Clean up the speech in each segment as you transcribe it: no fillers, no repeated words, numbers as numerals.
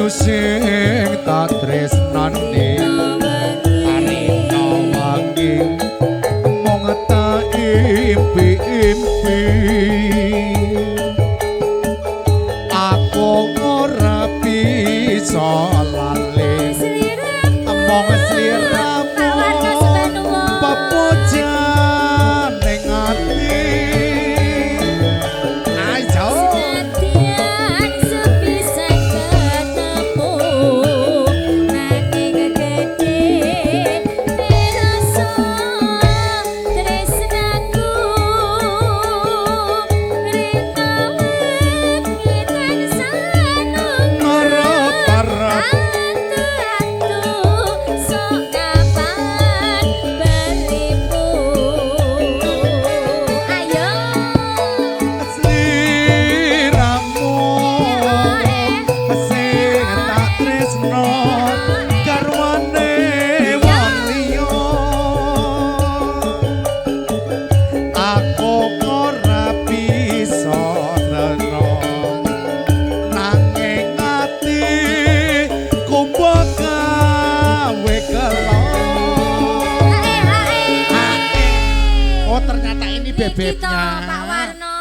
sing tak tresnani arena wangi mong tak impi-impi aku ora bisa lali mong sliramu pepujan ning ati ayo bebeknya Pak Warno.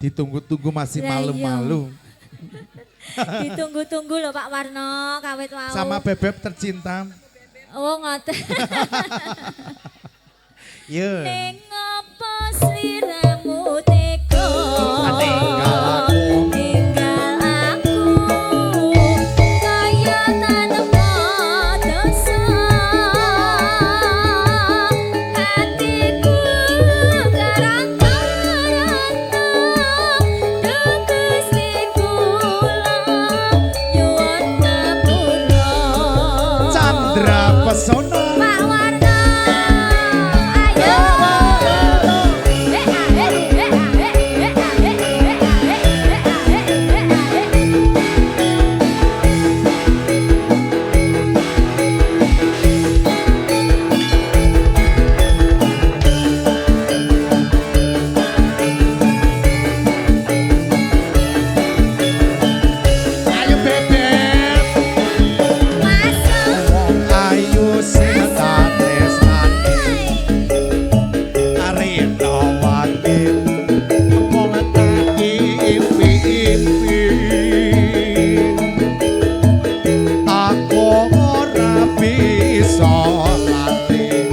ditunggu-tunggu masih malu-malu. Ditunggu-tunggu loh Pak Warno, kawit wau. Sama bebek tercinta. Oh ngoten. Yo. Ning apa sliramu tega? Tinggal aku. Tinggal aku. Kaya tanam dosa. Hatiku garang-garang. Gusti kula nyuwun ngapura. Chandra Pesona. Pak Warno, ayo. Ayo bebek. Masuk. Wong ayu sing tak tresnani arena wangi mong tak impi-impi aku ora bisa lali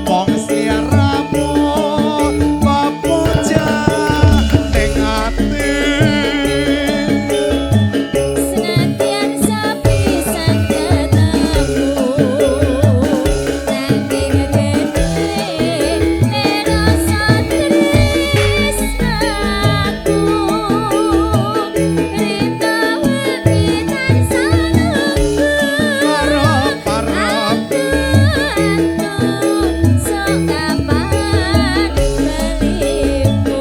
mong sliramu pepujan ning ati Senadyan sepisan ketemu nanging gede rasa tresnaku rina wewitan sanungku parap-parap sok kapan belimu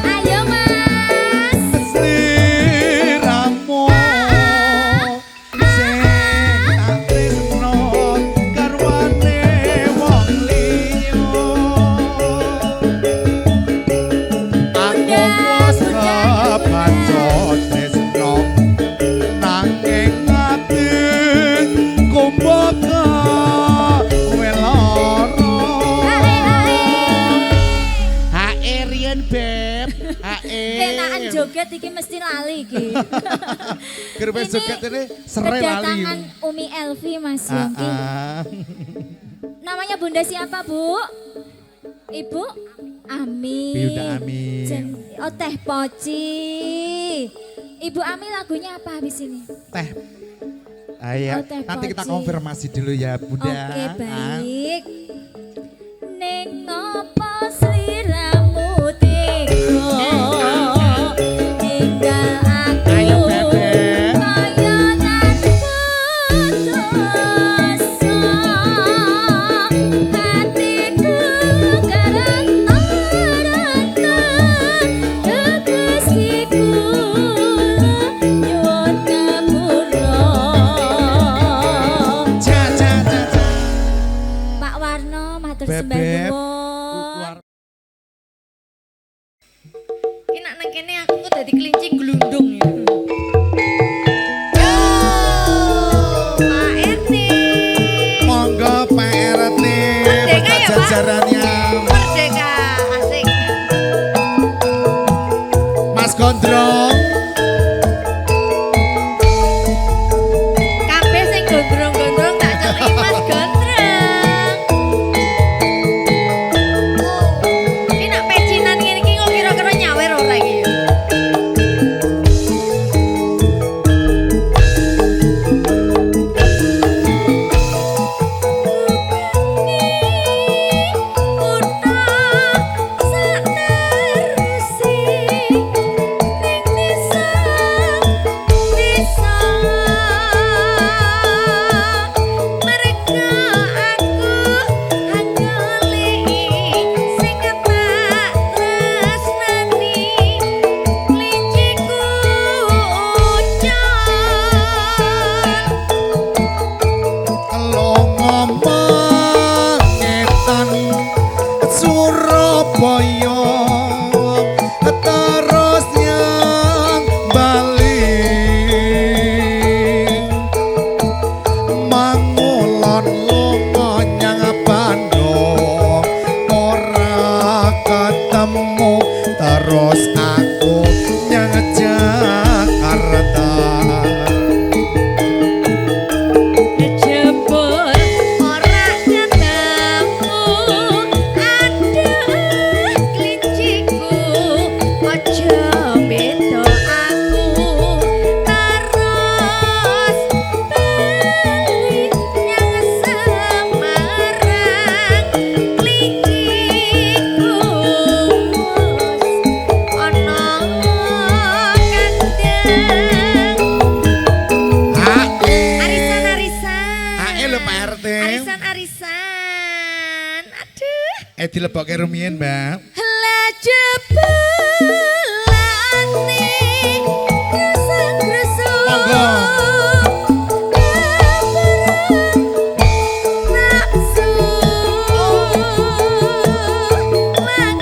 ayo mas sliramu sing tak tresno garwane wong liya aku wis kepancot tresno nanging ati kumbaka kowe lara hae riyen beb hae kenaan joget iki mesti lali iki. Gerbe Ini joget ini serai lali. Kedatangan Umi Elvi Mas Yongki. Namanya Bunda siapa Bu? Ibu Ami. Bunda Ami. Oh Teh Poci. Ibu Ami lagunya apa habis ini? Teh. Ayo, Oh, Teh nanti kita Poci. konfirmasi dulu ya Bunda. Oke baik. Ning apa sliramu tega? Tinggal aku. Ayo, Bebek. Kaya tanpa dosa. Hatiku garang-garang. Gusti kula nyuwun ngapura. Ja, ja, ja, ja. Pak Warno matur sembah Bebek. nuwun. Ki nak nang kene aku kok dadi kelincing glundung ya. pelajarannya. Merdeka, asik. Mas Gondrong. Kabeh sing gondrong-gondrong tak celiki Mas Gondrong. Ini nak pecinan ngene iki kok kira-kira nyawer ora iki ya? Surabaya terus yang Bali mangulon lunga nyang Bandung ora ketemu terus aku nyang Jakarta. Jebul ora ketemu klinciku aja beda aku terus bali nyang Semarang klinciku ana kandang arisan Lho Pak RT. arisan aduh Dilebokke rumiyin, Mbak. lah jebulane gresek-gresek Monggo. nafsu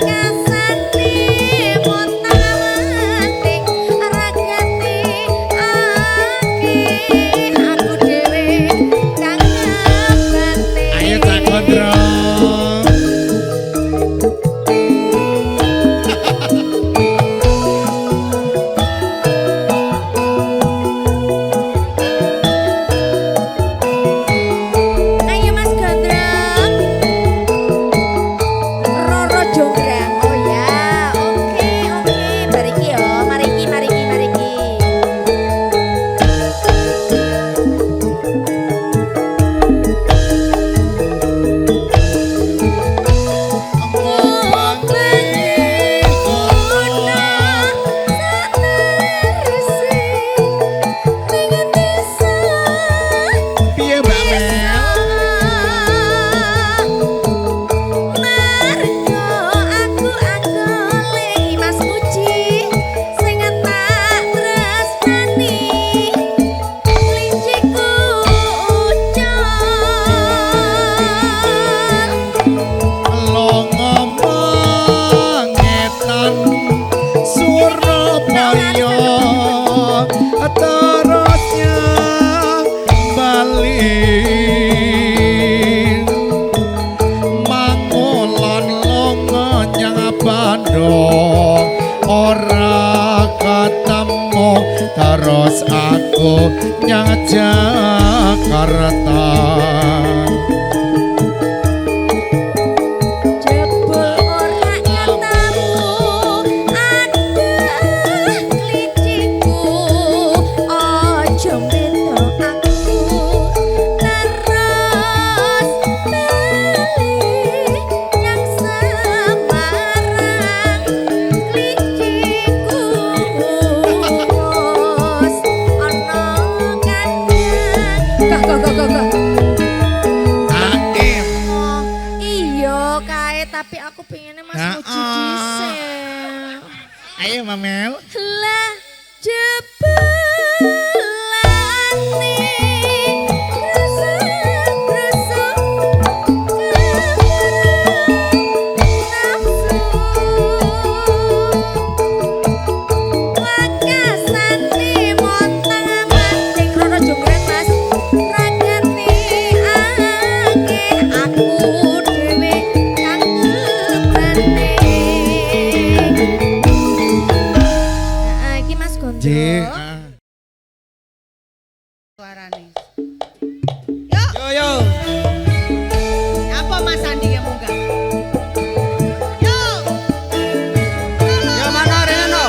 makasane montang-manting ragate akeh aku dhewe kang ngabane Ayo Cak Gondrong. Ayo Mas Gondrong Roro Jonggrang. Oh ya, oke. Mariki yo, mariki. Piye Mbak Mel? Margo aku goleki Mas Puji sing tak tresnani klinciku ucap Longo mangetan Surabaya terus yang Bali mangulon longo nyang Bandung ora ketemu terus aku nyang Jakarta. jebul ora ketemu aduh klinciku aja beda aku terus bali nyang Semarang klinciku wis ana kandang Aim. iya kae tapi aku pengennya Mas Nah, Puji dhisik. Ayo Mamel. Lah jebulane gresek-gresek nafsu wakasane montang-manting Roro Jonggrang Mas ragate akeh aku dhewe Mas Andi ya munggah. Yo. Ya mana Reno?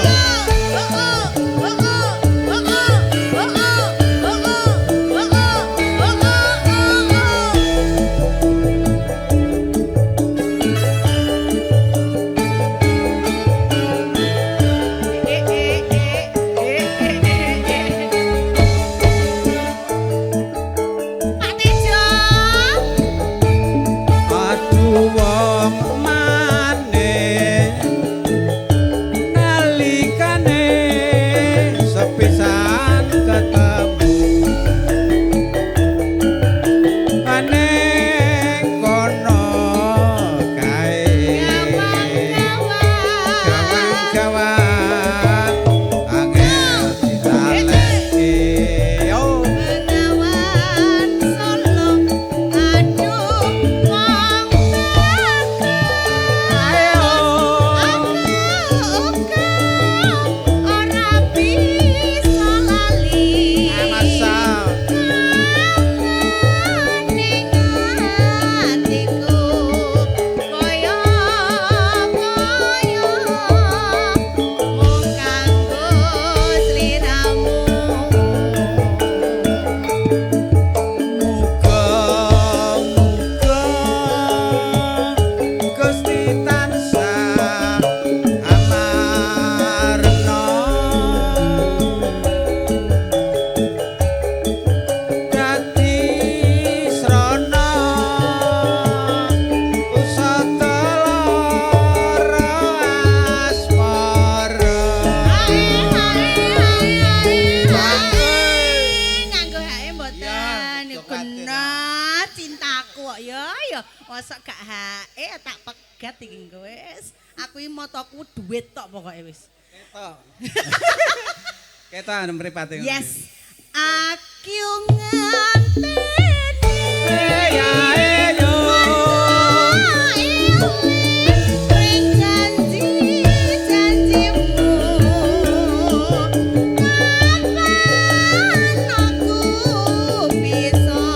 Pak Tejo. Aduh wong maneh nalikane sepisan ketemu aneh kono kae gawang-gawang angel ditaleki yo Bengawan Solo, aduh wong ayo oke ora bisa lali. masa Ning atiku koyo-koyo mung kanggo sliramu. muga-muga Gusti tansah amarna dadi srana pusaka lara asmara Nganggo hae mboten. Ya, Niku cokelat kena cintaku kok ya ya. Mosok gak hae tak pegat iki engko wis. Aku iki motoku duit tok pokoke wis. Ketok mripate Yes. Aku nganteni. ya yo Ring janji-janjimu. Kapan aku bisa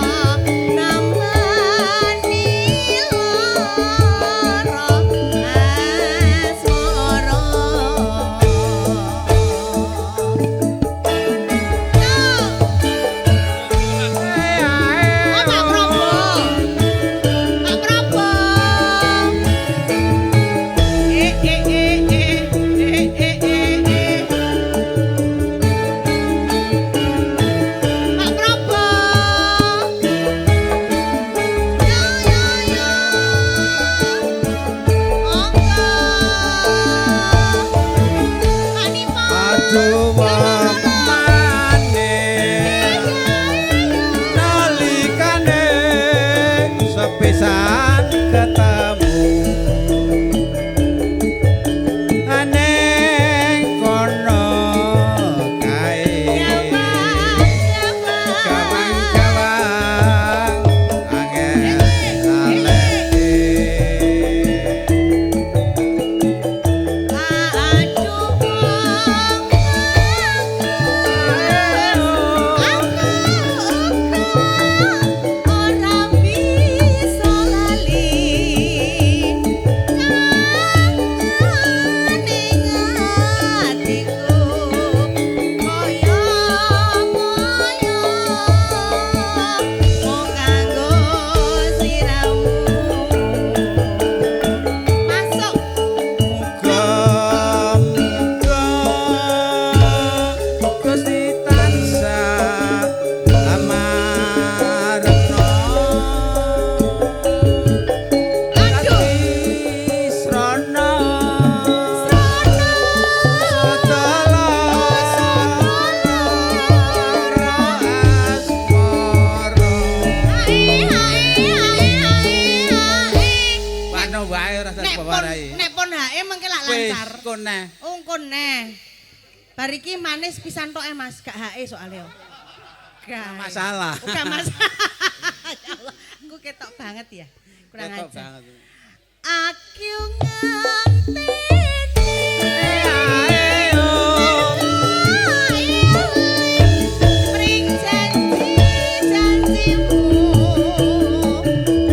nemeni lara asmara. Pak Prabowo. Pak Prabowo. Pak Prabowo. Yo yo yo. Monggo. Pak Nipon. aduh wong maneh nalikane sepisan ketemu aneh kono kae gawang-gawang angel ditaleki Aduh wong ora bisa lali. Ning atiku koyo-koyo mung kanggo sliramu. Masuk. muga-muga Gusti tansah amarna Aduh. dadi srana Wano wae ora tak bawarai. Nek pon hae mengke lak Wis lancar. kone. Ungkun neh. Bar iki manis pisan tok Mas, gak hae soalé yo. Gak Masalah. Gak masalah. Ya Allah, engko ketok banget ya. Kurang Ketok ajar. banget. Aku nganteni. Ayo. Pring janji-janjimu.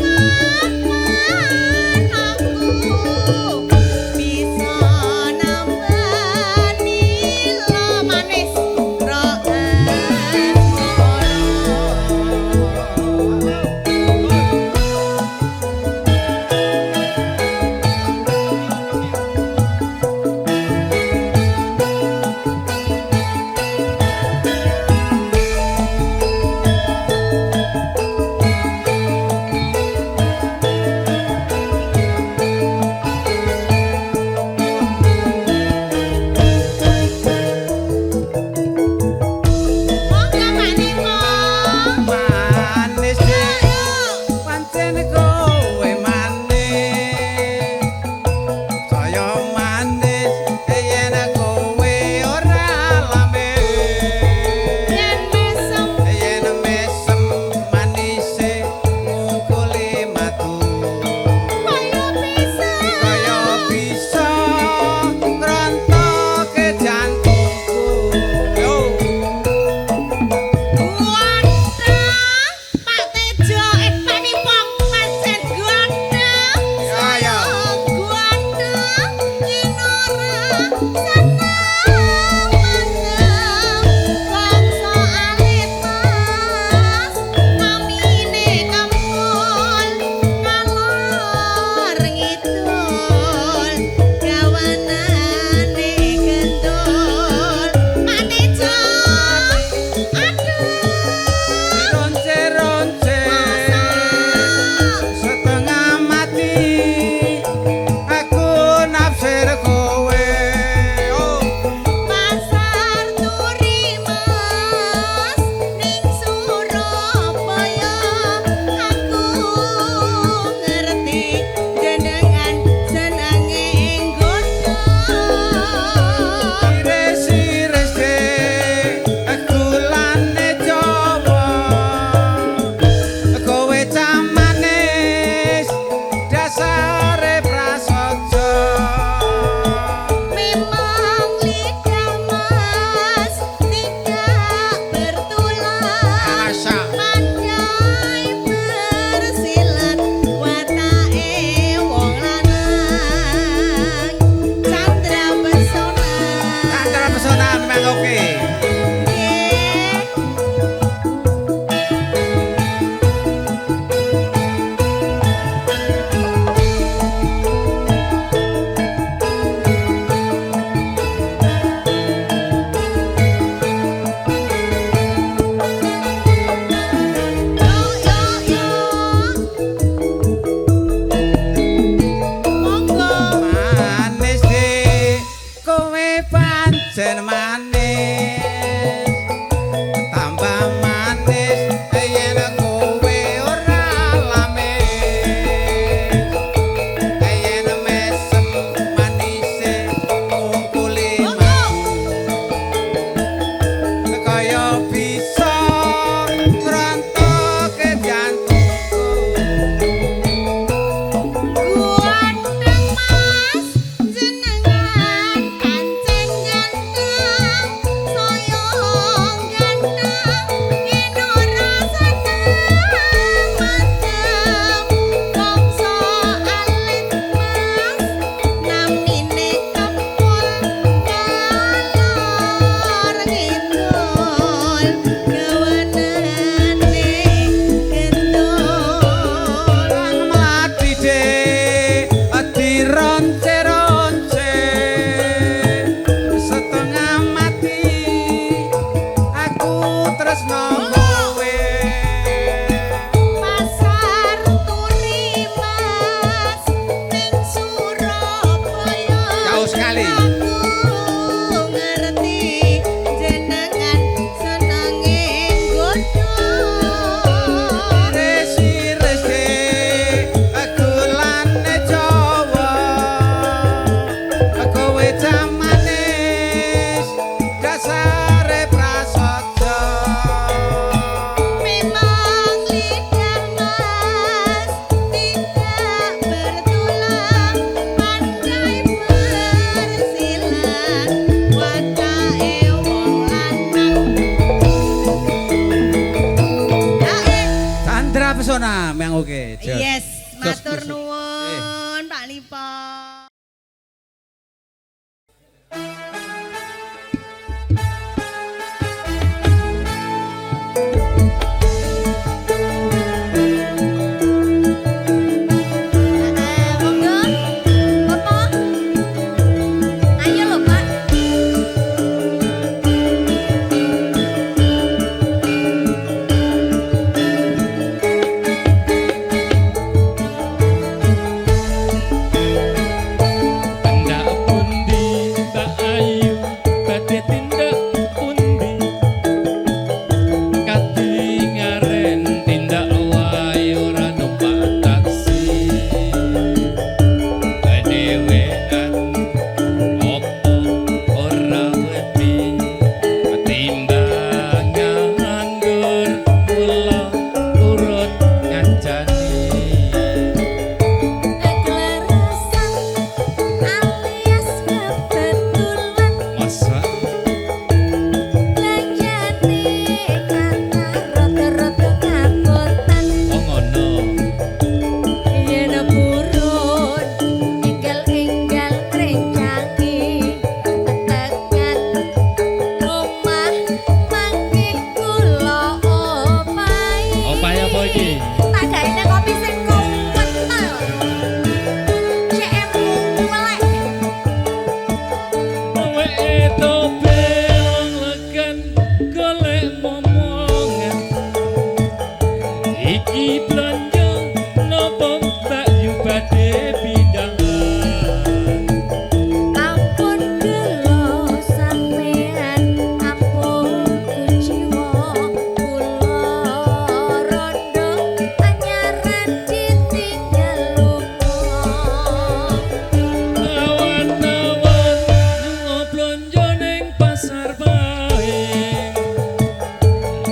Kapan Oke, Jos. Yes, matur Jos, nuwun Pak Lipo. Monggo, Bapak. Ayo lho, Pak. Tindak pundi Mbak Ayu badhe tindak pundi Kadi ngaren tindak wae ora numpak taksi Dewean opo ora wedi timbang nganggur kula urut ngancani Ekleresan alias kebetulan masa lanjane kata rada-rada kabotan. oh ngono Yen purun enggal-enggal ngrencangi tekan omah mangke kula opahi. Opahi apa iki? Tak gaene kopi sing kental. CM melek. Weke tobe wong legen golek momongan Iki blonjo nopo Mbak Yu badhe pindahan Ampun gelo sampean ampun kuciwa kula rondo anyaran ditinggal lunga. Awan-awan lunga blonjo ning pasar bae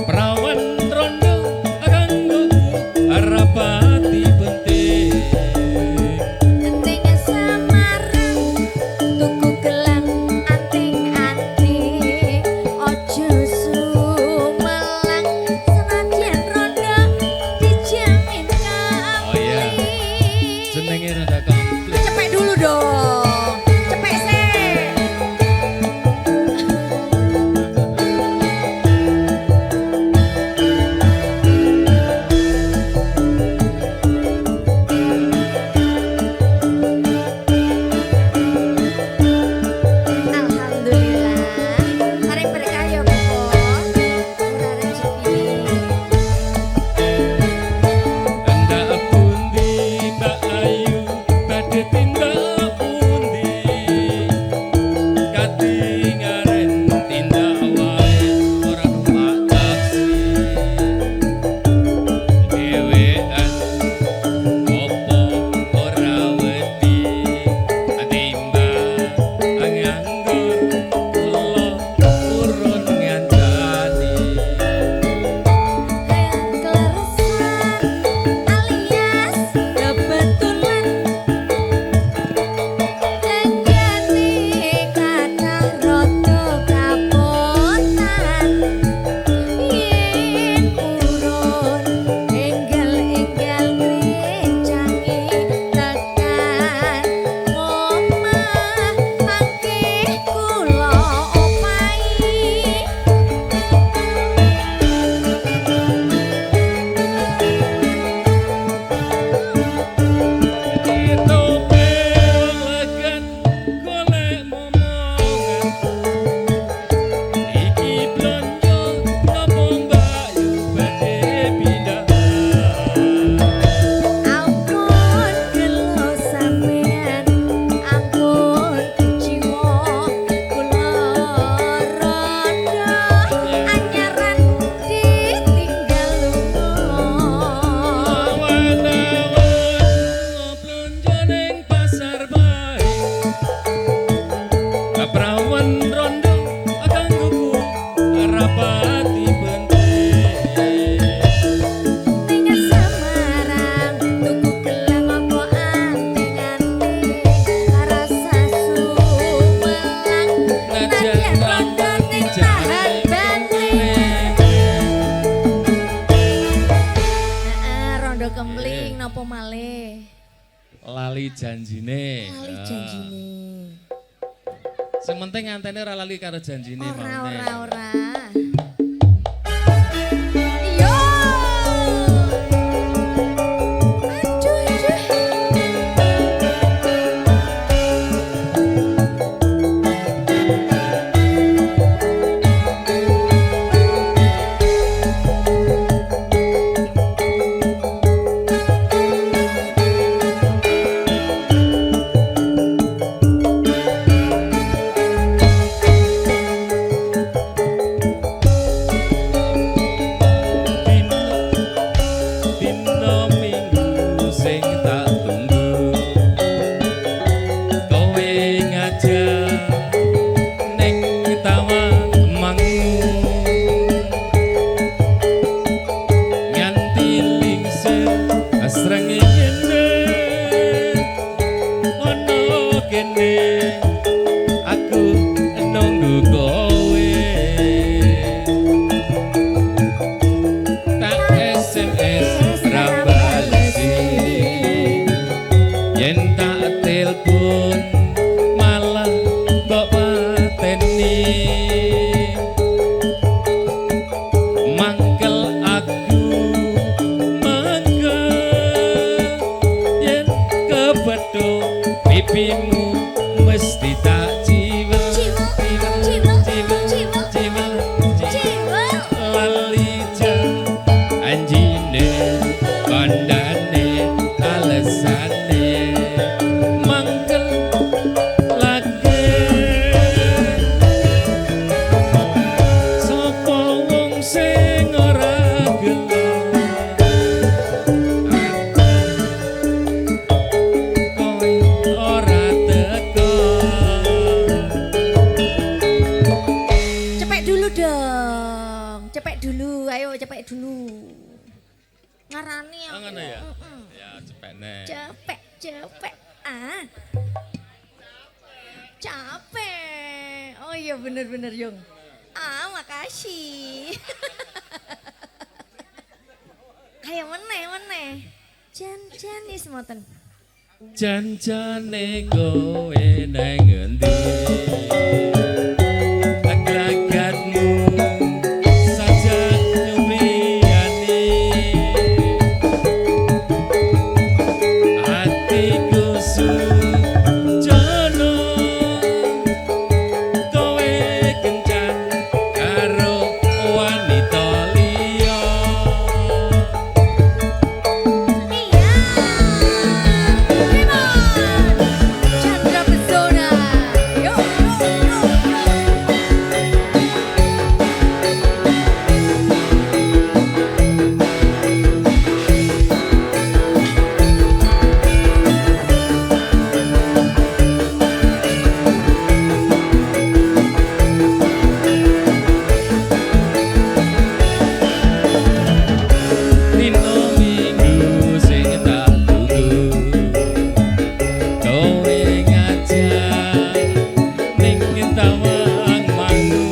Prawan rondo kanggo arapati penting Ning Samarang tuku gelang anting-anting ojo sumelang senadyan rondo dijamin Oh iya. kampli. Jenenge rada komplit Cepet dulu dong. Cepet sih. Alhamdulillah. Mari berkah ya, Bapak. Murah rezeki. Tindak pundi Mbak Ayu lali janjine. Lali janjine. Sing penting ngantene ora lali karo janjine maune. Ora. Yo! Dino minggu sing tak tunggu kowe ngajak ning taman mangu nganti lingsir asrenge kene ono kene aku nunggu kowe tak SMS ra balesi yen tak telepon malah mbok pateni mangkel aku mangkel yen kepethuk pipimu mesti tak ciwel lali janjine kandhane alesane mangkel lagi sapa wong sing ora gelo kowe ora teko Cepet dulu dong. Cepet dulu. Ayo cepet dulu. Ngarani aku. ngono ya ya cepetne Cepet. Ah. Capek. Oh iya bener Yung. Ah, makasih. Ayo meneh. Jan nih semoten. janjane kowe nang endi lagragatmu saja nyubriyani hatiku sujono kowe kencan karo wanita liya Iya. Chandra Pesona. Yo. Dino minggu sing tak tunggu kowe ngajak ning taman mangu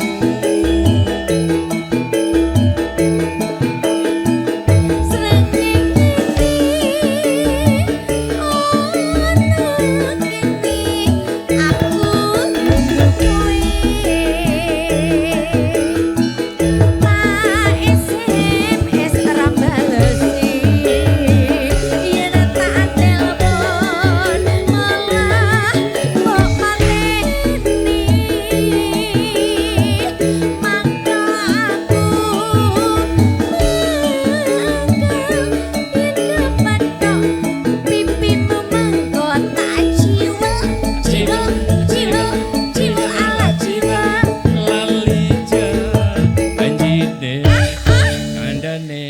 lali janjine kandhane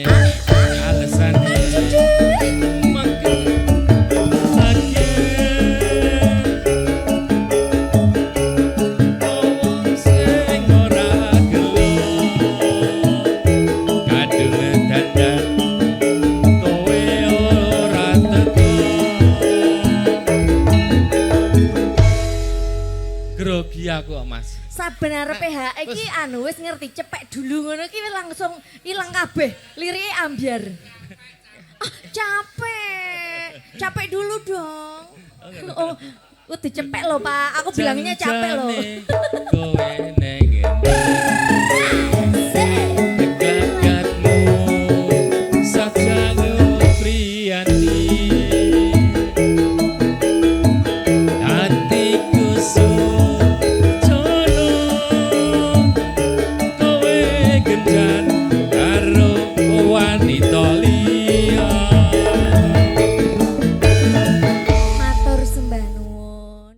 alesane mangkel lagi wong sing ora gelo kadung dandan kowe ora teko grogi aku kok Mas Saben arepe hak iki anu wis ngerti cepek dulu ngono iki langsung ilang kabeh lirike ambyar. Ah, capek. Capek dulu dong. Oh, udah cepet loh Pak. Aku bilangnya capek loh. Kowe neng